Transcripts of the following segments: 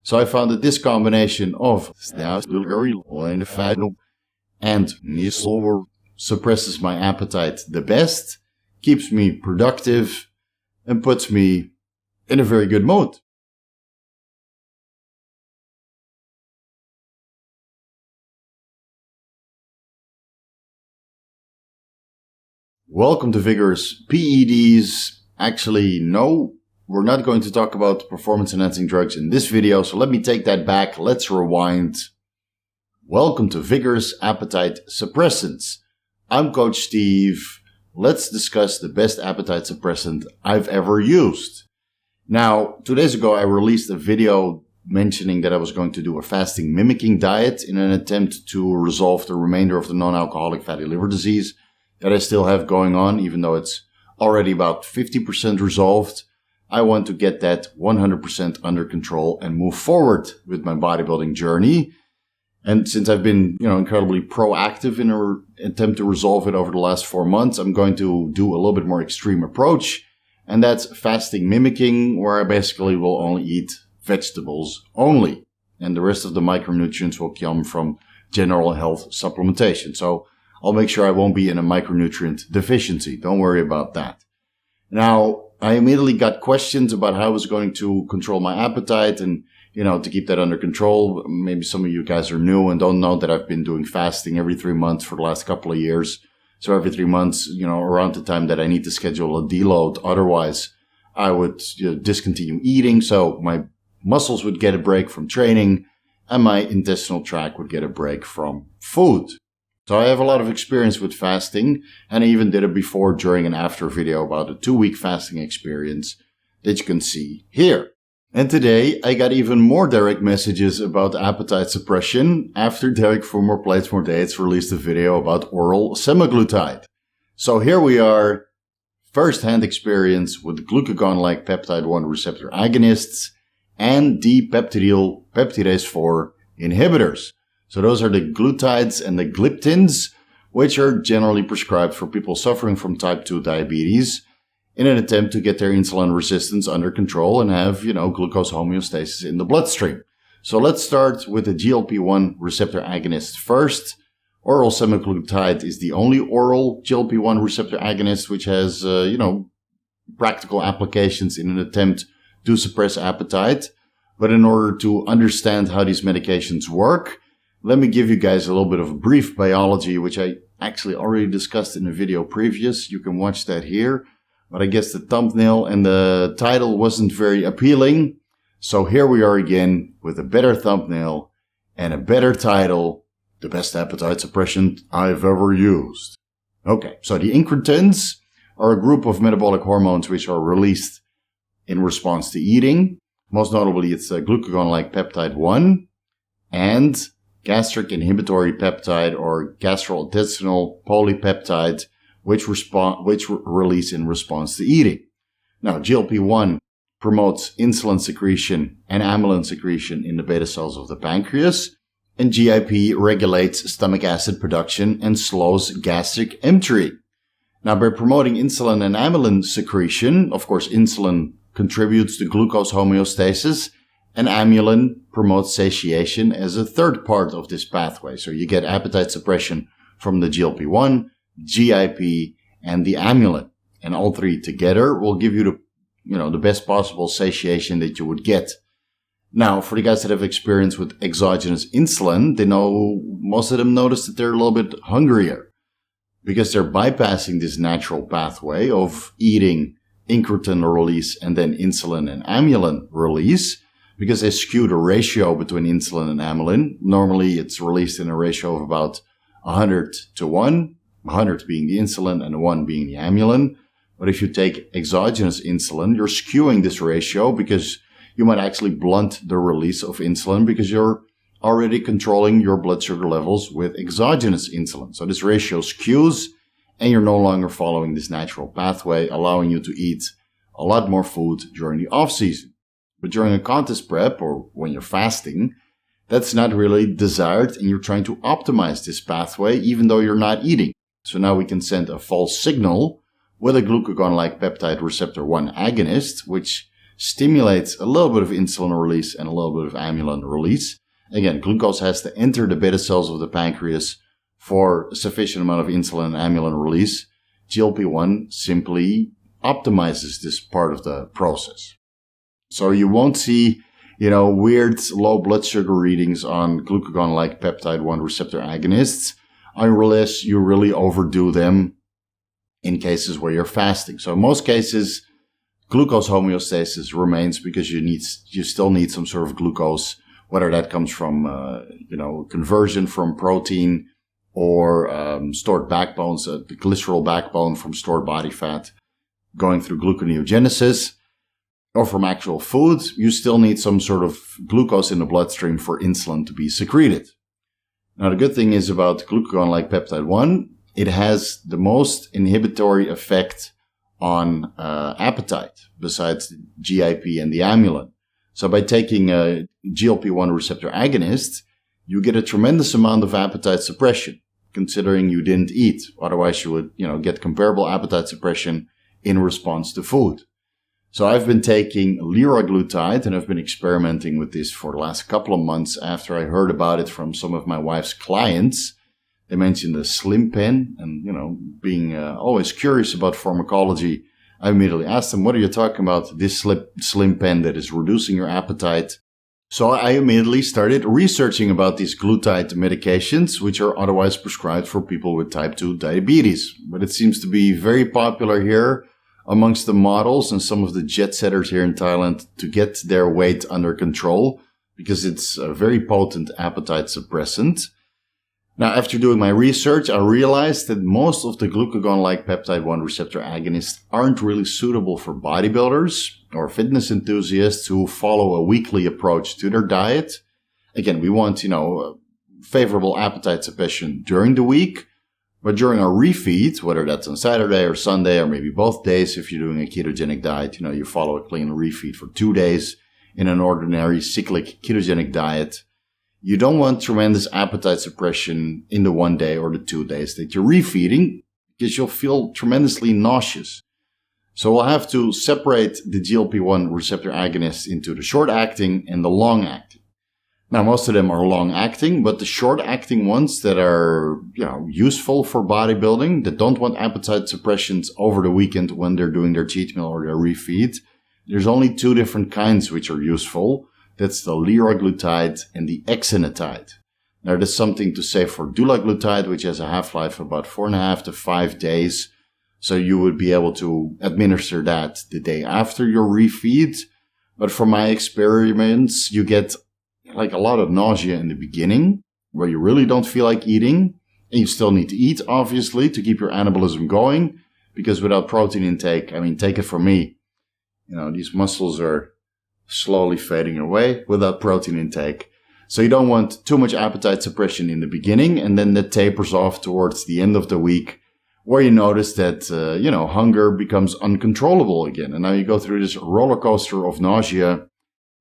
So I found that this combination of and Nislover suppresses my appetite the best, keeps me productive, and puts me in a very good mood. Welcome to Vigorous PEDs. Actually, no, we're not going to talk about performance-enhancing drugs in this video, so let me take that back. Let's rewind. Welcome to Vigorous Appetite Suppressants. I'm Coach Steve. Let's discuss the best appetite suppressant I've ever used. Now, 2 days ago, I released a video mentioning that I was going to do a fasting mimicking diet in an attempt to resolve the remainder of the non-alcoholic fatty liver disease that I still have going on, even though it's already about 50% resolved. I want to get that 100% under control and move forward with my bodybuilding journey. And since I've been, incredibly proactive in an attempt to resolve it over the last 4 months, I'm going to do a little bit more extreme approach. And that's fasting mimicking, where I basically will only eat vegetables only. And the rest of the micronutrients will come from general health supplementation. So I'll make sure I won't be in a micronutrient deficiency. Don't worry about that. Now, I immediately got questions about how I was going to control my appetite and, to keep that under control. Maybe some of you guys are new and don't know that I've been doing fasting every 3 months for the last couple of years. So every 3 months, around the time that I need to schedule a deload. Otherwise, I would discontinue eating. So my muscles would get a break from training and my intestinal tract would get a break from food. So I have a lot of experience with fasting, and I even did a before, during, and after video about a 2-week fasting experience that you can see here. And today I got even more direct messages about appetite suppression after Derek from More Plates, More Dates released a video about oral semaglutide. So here we are, first-hand experience with Glucagon-like peptide-1 receptor agonists and Dipeptidyl peptidase 4 inhibitors. So those are the glutides and the gliptins, which are generally prescribed for people suffering from type 2 diabetes in an attempt to get their insulin resistance under control and have, glucose homeostasis in the bloodstream. So let's start with the GLP-1 receptor agonist first. Oral semaglutide is the only oral GLP-1 receptor agonist which has, practical applications in an attempt to suppress appetite. But in order to understand how these medications work, let me give you guys a little bit of brief biology, which I actually already discussed in a video previous. You can watch that here. But I guess the thumbnail and the title wasn't very appealing. So here we are again with a better thumbnail and a better title. The best appetite suppression I've ever used. Okay, so the incretins are a group of metabolic hormones which are released in response to eating. Most notably, it's a glucagon-like peptide 1 and gastric inhibitory peptide or gastrointestinal polypeptide, which release in response to eating. Now, GLP-1 promotes insulin secretion and amylin secretion in the beta cells of the pancreas, and GIP regulates stomach acid production and slows gastric emptying. Now, by promoting insulin and amylin secretion, of course, insulin contributes to glucose homeostasis, and amylin promotes satiation as a third part of this pathway. So you get appetite suppression from the GLP-1, GIP, and the amylin. And all three together will give you the best possible satiation that you would get. Now, for the guys that have experience with exogenous insulin, most of them notice that they're a little bit hungrier because they're bypassing this natural pathway of eating incretin release and then insulin and amylin release, because they skew the ratio between insulin and amylin. Normally, it's released in a ratio of about 100 to 1, 100 being the insulin and 1 being the amylin. But if you take exogenous insulin, you're skewing this ratio because you might actually blunt the release of insulin because you're already controlling your blood sugar levels with exogenous insulin. So this ratio skews and you're no longer following this natural pathway, allowing you to eat a lot more food during the off season. But during a contest prep or when you're fasting, that's not really desired and you're trying to optimize this pathway even though you're not eating. So now we can send a false signal with a glucagon-like peptide receptor 1 agonist, which stimulates a little bit of insulin release and a little bit of amylin release. Again, glucose has to enter the beta cells of the pancreas for a sufficient amount of insulin and amylin release. GLP-1 simply optimizes this part of the process. So you won't see, weird low blood sugar readings on glucagon-like peptide 1 receptor agonists unless you really overdo them in cases where you're fasting. So in most cases, glucose homeostasis remains because you still need some sort of glucose, whether that comes from, conversion from protein or stored backbones, the glycerol backbone from stored body fat going through gluconeogenesis, or from actual food. You still need some sort of glucose in the bloodstream for insulin to be secreted. Now, the good thing is about glucagon-like peptide 1, it has the most inhibitory effect on appetite besides the GIP and the amylin. So by taking a GLP-1 receptor agonist, you get a tremendous amount of appetite suppression, considering you didn't eat. Otherwise, you would, get comparable appetite suppression in response to food. So I've been taking Liraglutide, and I've been experimenting with this for the last couple of months after I heard about it from some of my wife's clients. They mentioned the slim pen, and, being always curious about pharmacology, I immediately asked them, what are you talking about, this slim pen that is reducing your appetite? So I immediately started researching about these glutide medications, which are otherwise prescribed for people with type 2 diabetes. But it seems to be very popular here amongst the models and some of the jet setters here in Thailand to get their weight under control because it's a very potent appetite suppressant. Now, after doing my research, I realized that most of the glucagon-like peptide 1 receptor agonists aren't really suitable for bodybuilders or fitness enthusiasts who follow a weekly approach to their diet. Again, we want, favorable appetite suppression during the week, but during our refeed, whether that's on Saturday or Sunday or maybe both days, if you're doing a ketogenic diet, you follow a clean refeed for 2 days in an ordinary cyclic ketogenic diet. You don't want tremendous appetite suppression in the 1 day or the 2 days that you're refeeding because you'll feel tremendously nauseous. So we'll have to separate the GLP-1 receptor agonists into the short-acting and the long-acting. Now, most of them are long-acting, but the short-acting ones that are, useful for bodybuilding, that don't want appetite suppressions over the weekend when they're doing their cheat meal or their refeed, there's only 2 different kinds which are useful. That's the liraglutide and the exenatide. Now, there's something to say for dulaglutide, which has a half-life of about 4.5 to 5 days. So you would be able to administer that the day after your refeed. But from my experiments, you get like a lot of nausea in the beginning, where you really don't feel like eating. And you still need to eat, obviously, to keep your anabolism going. Because without protein intake, take it from me, these muscles are slowly fading away without protein intake. So you don't want too much appetite suppression in the beginning, and then that tapers off towards the end of the week, where you notice that, hunger becomes uncontrollable again. And now you go through this roller coaster of nausea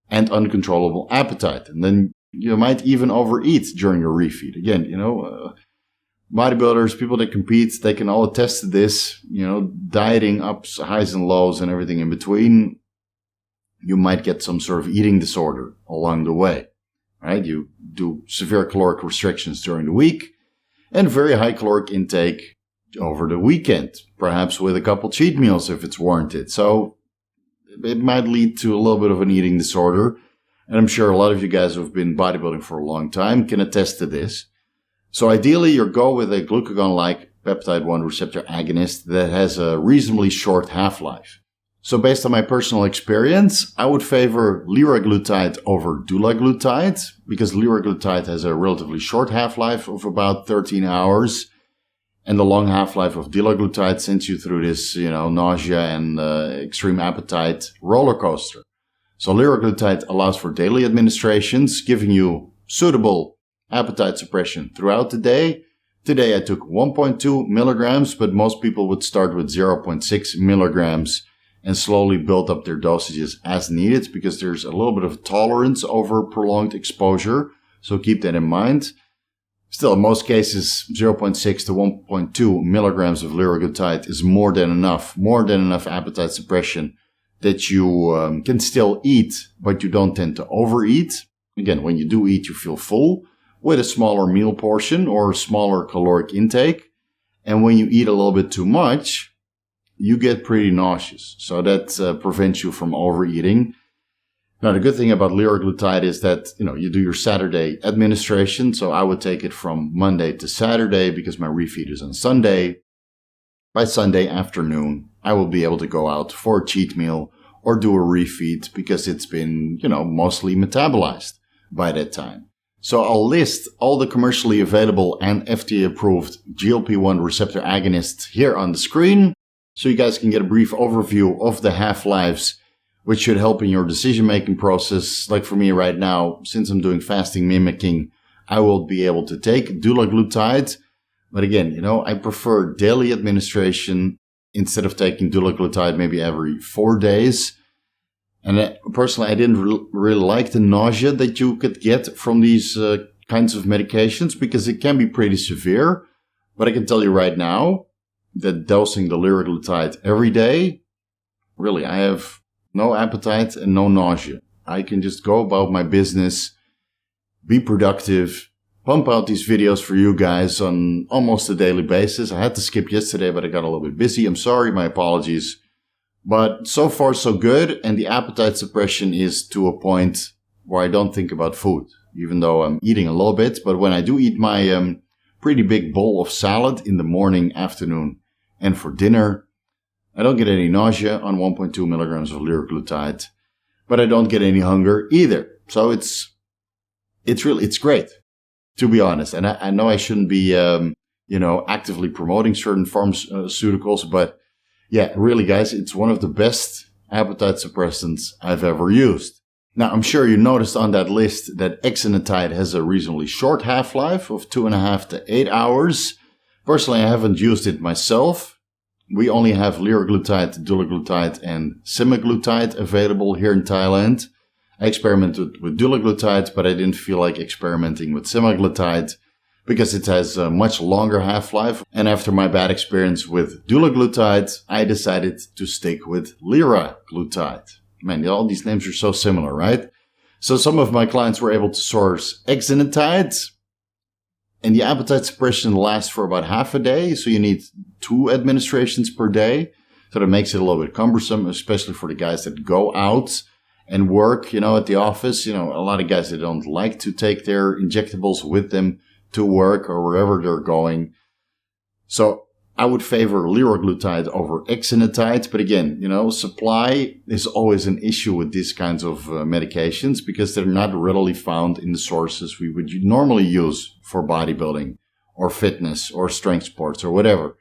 and uncontrollable appetite. And then you might even overeat during your refeed. Again, bodybuilders, people that compete, they can all attest to this, dieting ups, highs and lows and everything in between. You might get some sort of eating disorder along the way, right? You do severe caloric restrictions during the week and very high caloric intake over the weekend, perhaps with a couple cheat meals if it's warranted. So it might lead to a little bit of an eating disorder. And I'm sure a lot of you guys who have been bodybuilding for a long time can attest to this. So ideally, you go with a glucagon-like peptide 1 receptor agonist that has a reasonably short half-life. So based on my personal experience, I would favor liraglutide over dulaglutide because liraglutide has a relatively short half-life of about 13 hours. And the long half-life of dulaglutide sends you through this, nausea and extreme appetite roller coaster. So liraglutide allows for daily administrations, giving you suitable appetite suppression throughout the day. Today I took 1.2 milligrams, but most people would start with 0.6 milligrams and slowly build up their dosages as needed because there's a little bit of tolerance over prolonged exposure. So keep that in mind. Still, in most cases, 0.6 to 1.2 milligrams of liraglutide is more than enough appetite suppression that you can still eat, but you don't tend to overeat. Again, when you do eat, you feel full with a smaller meal portion or smaller caloric intake. And when you eat a little bit too much, you get pretty nauseous. So that prevents you from overeating. Now, the good thing about Liraglutide is that, you do your Saturday administration. So I would take it from Monday to Saturday because my refeed is on Sunday. By Sunday afternoon, I will be able to go out for a cheat meal or do a refeed because it's been, mostly metabolized by that time. So I'll list all the commercially available and FDA-approved GLP-1 receptor agonists here on the screen, so you guys can get a brief overview of the half-lives, which should help in your decision-making process. Like for me right now, since I'm doing fasting mimicking, I will be able to take Liraglutide. But again, I prefer daily administration instead of taking Liraglutide maybe every 4 days. And personally, I didn't really like the nausea that you could get from these kinds of medications because it can be pretty severe. But I can tell you right now that dosing the Liraglutide every day, really, I have no appetite and no nausea. I can just go about my business, be productive, pump out these videos for you guys on almost a daily basis. I had to skip yesterday, but I got a little bit busy. I'm sorry, my apologies. But so far, so good. And the appetite suppression is to a point where I don't think about food, even though I'm eating a little bit. But when I do eat my pretty big bowl of salad in the morning, afternoon, and for dinner, I don't get any nausea on 1.2 milligrams of Liraglutide, but I don't get any hunger either. So it's great, to be honest. And I know I shouldn't be, actively promoting certain pharmaceuticals, but yeah, really, guys, it's one of the best appetite suppressants I've ever used. Now, I'm sure you noticed on that list that exenatide has a reasonably short half-life of 2.5 to 8 hours. Personally, I haven't used it myself. We only have Liraglutide, Dulaglutide, and Semaglutide available here in Thailand. I experimented with Dulaglutide, but I didn't feel like experimenting with Semaglutide because it has a much longer half-life. And after my bad experience with Dulaglutide, I decided to stick with Liraglutide. Man, all these names are so similar, right? So some of my clients were able to source exenatide, and the appetite suppression lasts for about half a day. So you need 2 administrations per day. So that makes it a little bit cumbersome, especially for the guys that go out and work, at the office. A lot of guys that don't like to take their injectables with them to work or wherever they're going. So I would favor Liraglutide over exenatide. But again, supply is always an issue with these kinds of medications because they're not readily found in the sources we would normally use for bodybuilding or fitness or strength sports or whatever.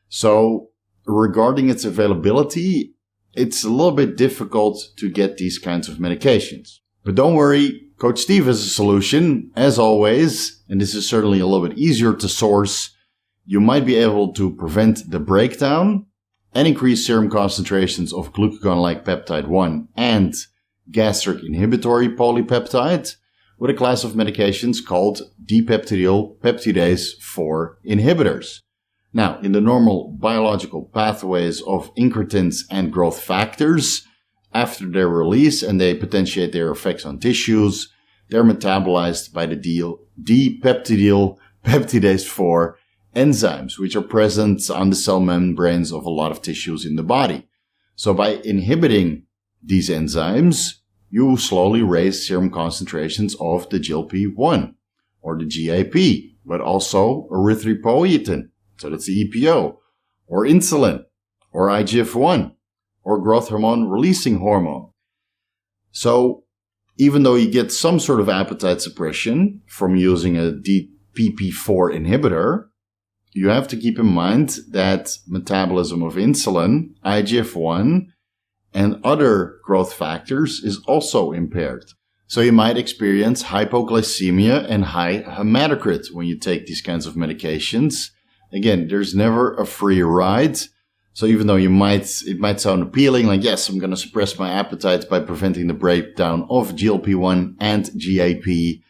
So regarding its availability, it's a little bit difficult to get these kinds of medications. But don't worry, Coach Steve has a solution, as always, and this is certainly a little bit easier to source. You might be able to prevent the breakdown and increase serum concentrations of Glucagon-like peptide 1 and gastric inhibitory polypeptide with a class of medications called Dipeptidyl peptidase 4 inhibitors. Now, in the normal biological pathways of incretins and growth factors, after their release and they potentiate their effects on tissues, they're metabolized by the Dipeptidyl peptidase 4 enzymes, which are present on the cell membranes of a lot of tissues in the body. So by inhibiting these enzymes, you slowly raise serum concentrations of the GLP-1 or the GAP, but also erythropoietin, so that's the EPO, or insulin, or IGF-1, or growth hormone releasing hormone. So even though you get some sort of appetite suppression from using a DPP-4 inhibitor, you have to keep in mind that metabolism of insulin, IGF-1, and other growth factors is also impaired. So you might experience hypoglycemia and high hematocrit when you take these kinds of medications. Again, there's never a free ride. So even though it might sound appealing, like, yes, I'm going to suppress my appetite by preventing the breakdown of GLP-1 and GAP,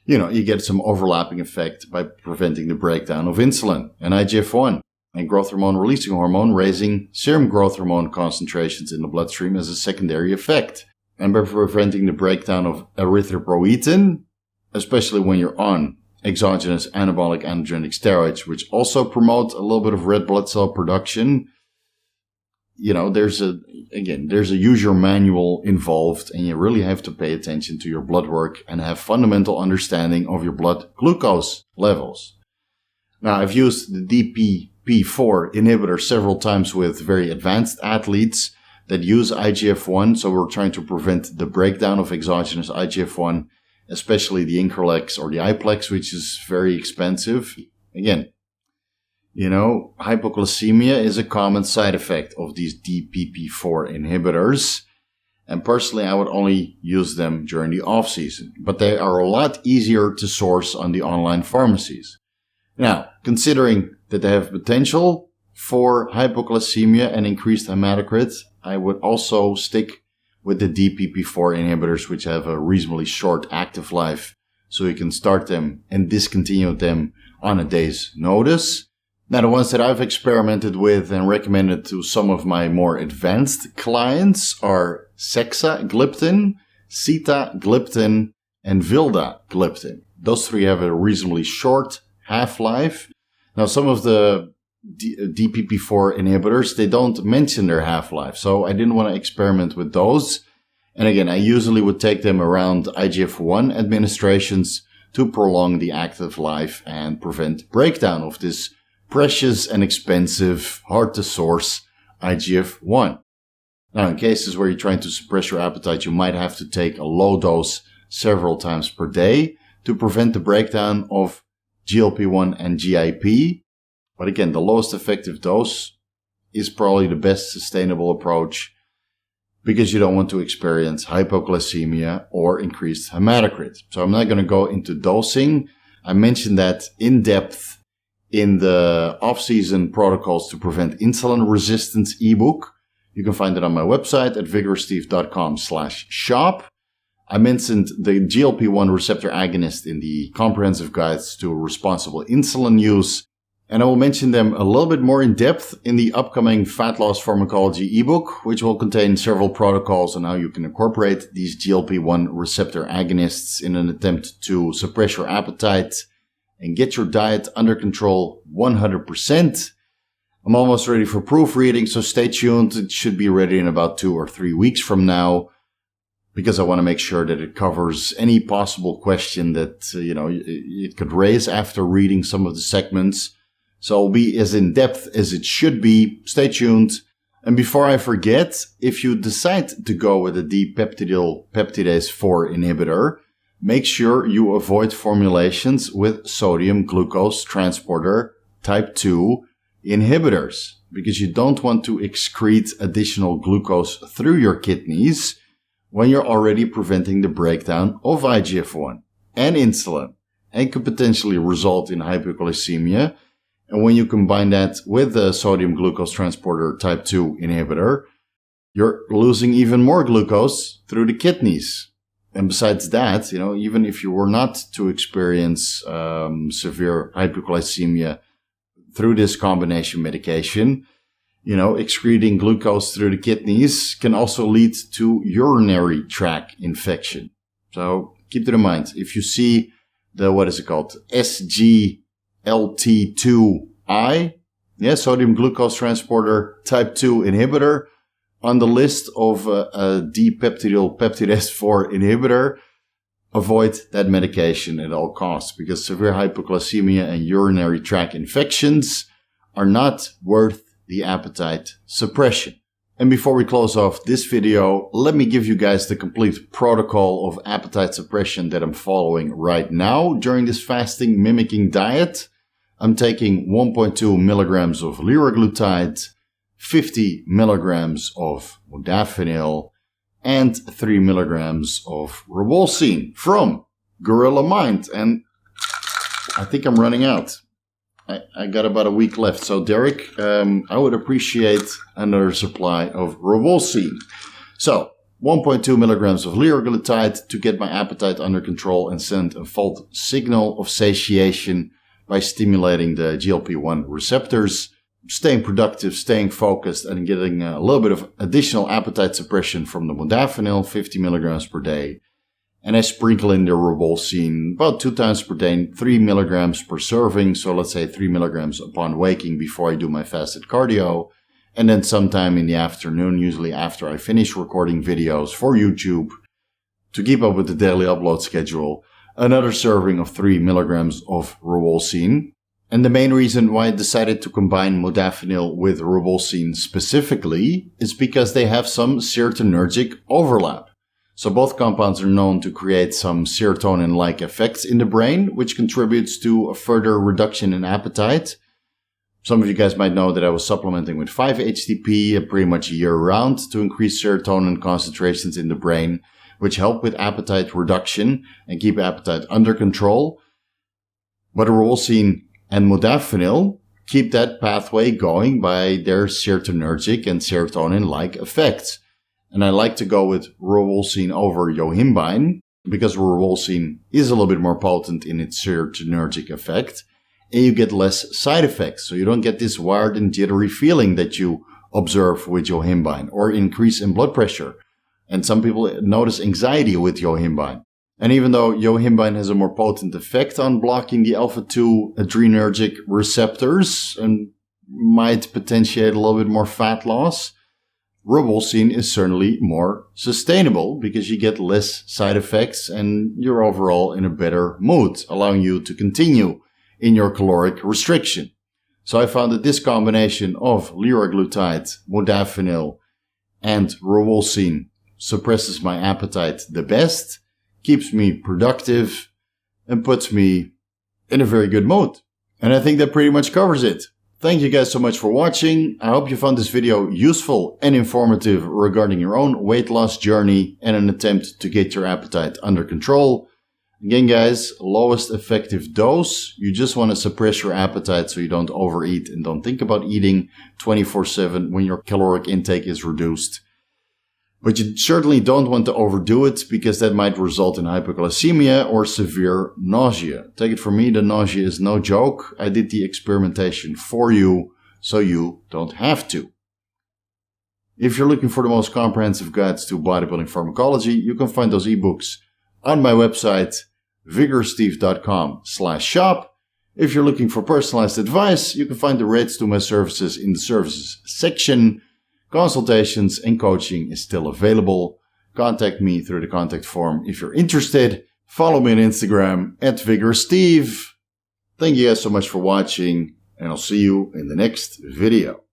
you get some overlapping effect by preventing the breakdown of insulin and IGF-1. and growth hormone releasing hormone, raising serum growth hormone concentrations in the bloodstream as a secondary effect. And by preventing the breakdown of erythropoietin, especially when you're on exogenous anabolic androgenic steroids, which also promote a little bit of red blood cell production. There's a user manual involved, and you really have to pay attention to your blood work and have fundamental understanding of your blood glucose levels. Now, I've used the DPP4 inhibitor several times with very advanced athletes that use IGF-1, so we're trying to prevent the breakdown of exogenous IGF-1, especially the Increlex or the iPlex, which is very expensive. Again, hypoglycemia is a common side effect of these DPP4 inhibitors. And personally, I would only use them during the off season, but they are a lot easier to source on the online pharmacies. Now, considering that they have potential for hypoglycemia and increased hematocrit, I would also stick with the DPP4 inhibitors, which have a reasonably short active life, so you can start them and discontinue them on a day's notice. Now, the ones that I've experimented with and recommended to some of my more advanced clients are Saxenda, Sitagliptin, and Vildagliptin. Those three have a reasonably short half-life. Now, some of the DPP4 inhibitors, they don't mention their half-life, so I didn't want to experiment with those. And again, I usually would take them around IGF-1 administrations to prolong the active life and prevent breakdown of this precious and expensive, hard to source IGF-1. Now, in cases where you're trying to suppress your appetite, you might have to take a low dose several times per day to prevent the breakdown of GLP-1 and GIP. But again, the lowest effective dose is probably the best sustainable approach because you don't want to experience hypoglycemia or increased hematocrit. So I'm not going to go into dosing. I mentioned that in depth in the off-season protocols to prevent insulin resistance ebook. You can find it on my website at VigorousSteve.com/shop. I mentioned the GLP-1 receptor agonist in the comprehensive guides to responsible insulin use. And I will mention them a little bit more in depth in the upcoming Fat Loss Pharmacology ebook, which will contain several protocols on how you can incorporate these GLP-1 receptor agonists in an attempt to suppress your appetite and get your diet under control 100%. I'm almost ready for proofreading, so stay tuned. It should be ready in about 2 or 3 weeks from now, because I want to make sure that it covers any possible question that, it could raise after reading some of the segments. So it'll be as in-depth as it should be. Stay tuned. And before I forget, if you decide to go with a dipeptidyl peptidase 4 inhibitor, make sure you avoid formulations with sodium glucose transporter type 2 inhibitors, because you don't want to excrete additional glucose through your kidneys when you're already preventing the breakdown of IGF-1 and insulin, and could potentially result in hypoglycemia. And when you combine that with the sodium glucose transporter type 2 inhibitor, you're losing even more glucose through the kidneys. And besides that, even if you were not to experience severe hypoglycemia through this combination medication, excreting glucose through the kidneys can also lead to urinary tract infection. So keep that in mind. If you see the, SGLT2I, sodium glucose transporter type 2 inhibitor on the list of a dipeptidyl peptidase 4 inhibitor, avoid that medication at all costs, because severe hypoglycemia and urinary tract infections are not worth the appetite suppression. And before we close off this video, let me give you guys the complete protocol of appetite suppression that I'm following right now during this fasting mimicking diet. I'm taking 1.2 milligrams of Liraglutide, 50 milligrams of modafinil, and 3 milligrams of Ribulsine from Gorilla Mind. And I think I'm running out. I got about a week left. So, Derek, I would appreciate another supply of Ribulsine. So, 1.2 milligrams of Liraglutide to get my appetite under control and send a false signal of satiation by stimulating the GLP-1 receptors. staying productive, staying focused, and getting a little bit of additional appetite suppression from the modafinil, 50 milligrams per day. And I sprinkle in the ribulsine about 2 times per day, 3 milligrams per serving. So let's say 3 milligrams upon waking before I do my fasted cardio. And then sometime in the afternoon, usually after I finish recording videos for YouTube, to keep up with the daily upload schedule, another serving of 3 milligrams of ribulsine. And the main reason why I decided to combine modafinil with ribulsine specifically is because they have some serotonergic overlap. So both compounds are known to create some serotonin-like effects in the brain, which contributes to a further reduction in appetite. Some of you guys might know that I was supplementing with 5-HTP pretty much year-round to increase serotonin concentrations in the brain, which help with appetite reduction and keep appetite under control. But ribulsine and modafinil keep that pathway going by their serotonergic and serotonin-like effects. And I like to go with ribulsine over yohimbine because ribulsine is a little bit more potent in its serotonergic effect, and you get less side effects. So you don't get this wired and jittery feeling that you observe with yohimbine or increase in blood pressure. And some people notice anxiety with yohimbine. And even though yohimbine has a more potent effect on blocking the alpha-2 adrenergic receptors and might potentiate a little bit more fat loss, ribulsine is certainly more sustainable because you get less side effects and you're overall in a better mood, allowing you to continue in your caloric restriction. So I found that this combination of liraglutide, modafinil, and ribulsine suppresses my appetite the best, keeps me productive, and puts me in a very good mood. And I think that pretty much covers it. Thank you guys so much for watching. I hope you found this video useful and informative regarding your own weight loss journey and an attempt to get your appetite under control. Again, guys, lowest effective dose. You just want to suppress your appetite so you don't overeat and don't think about eating 24/7 when your caloric intake is reduced. But you certainly don't want to overdo it because that might result in hypoglycemia or severe nausea. Take it from me, the nausea is no joke. I did the experimentation for you so you don't have to. If you're looking for the most comprehensive guides to bodybuilding pharmacology, you can find those ebooks on my website, VigorousSteve.com/shop. If you're looking for personalized advice, you can find the rates to my services in the services section. Consultations and coaching is still available. Contact me through the contact form if you're interested. Follow me on Instagram at VigorousSteve. Thank you guys so much for watching, and I'll see you in the next video.